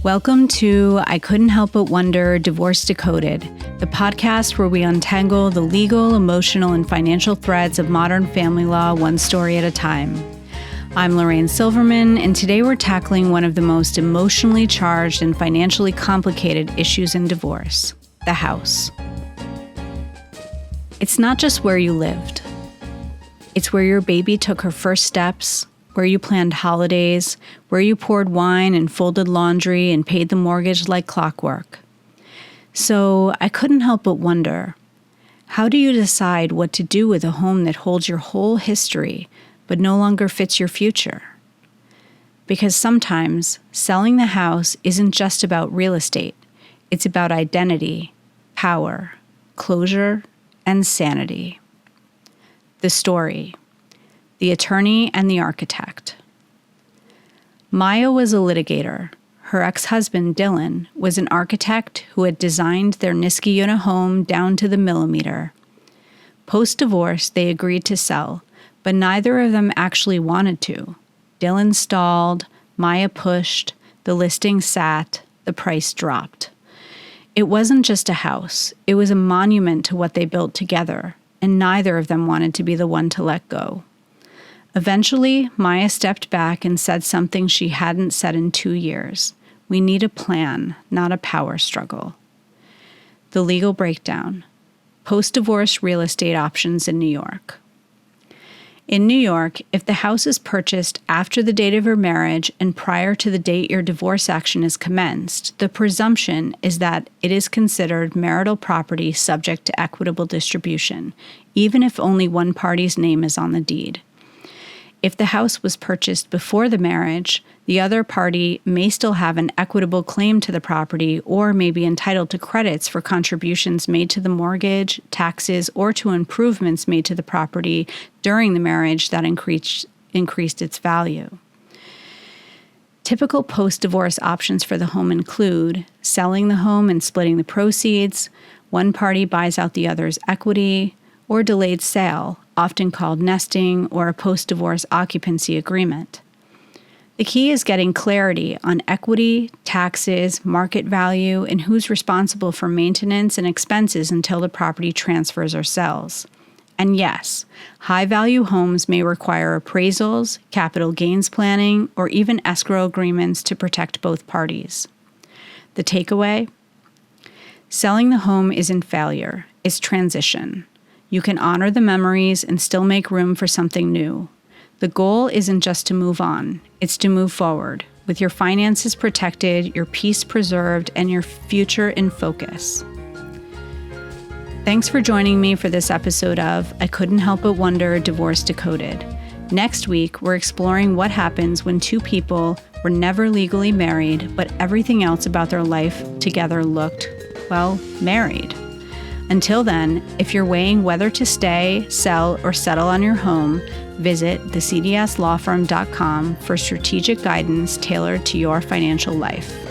Welcome to I Couldn't Help But Wonder Divorce Decoded, the podcast where we untangle the legal, emotional, and financial threads of modern family law one story at a time. I'm Lorraine Silverman, and today we're tackling one of the most emotionally charged and financially complicated issues in divorce, the house. It's not just where you lived. It's where your baby took her first steps, where you planned holidays, where you poured wine and folded laundry and paid the mortgage like clockwork. So I couldn't help but wonder, how do you decide what to do with a home that holds your whole history but no longer fits your future? Because sometimes selling the house isn't just about real estate. It's about identity, power, closure, and sanity. The story. The attorney and the architect. Maya was a litigator. Her ex-husband, Dylan, was an architect who had designed their Niskayuna home down to the millimeter. Post-divorce, they agreed to sell, but neither of them actually wanted to. Dylan stalled, Maya pushed, the listing sat, the price dropped. It wasn't just a house. It was a monument to what they built together, and neither of them wanted to be the one to let go. Eventually, Maya stepped back and said something she hadn't said in 2 years. We need a plan, not a power struggle. The legal breakdown. Post-divorce real estate options in New York. In New York, if the house is purchased after the date of your marriage and prior to the date your divorce action is commenced, the presumption is that it is considered marital property subject to equitable distribution, even if only one party's name is on the deed. If the house was purchased before the marriage, the other party may still have an equitable claim to the property or may be entitled to credits for contributions made to the mortgage, taxes, or to improvements made to the property during the marriage that increased its value. Typical post-divorce options for the home include selling the home and splitting the proceeds, one party buys out the other's equity, or delayed sale, often called nesting or a post-divorce occupancy agreement. The key is getting clarity on equity, taxes, market value, and who's responsible for maintenance and expenses until the property transfers or sells. And yes, high-value homes may require appraisals, capital gains planning, or even escrow agreements to protect both parties. The takeaway? Selling the home isn't failure, it's transition. You can honor the memories and still make room for something new. The goal isn't just to move on, it's to move forward, with your finances protected, your peace preserved, and your future in focus. Thanks for joining me for this episode of I Couldn't Help But Wonder Divorce Decoded. Next week, we're exploring what happens when two people were never legally married, but everything else about their life together looked, well, married. Until then, if you're weighing whether to stay, sell, or settle on your home, visit thecdslawfirm.com for strategic guidance tailored to your financial life.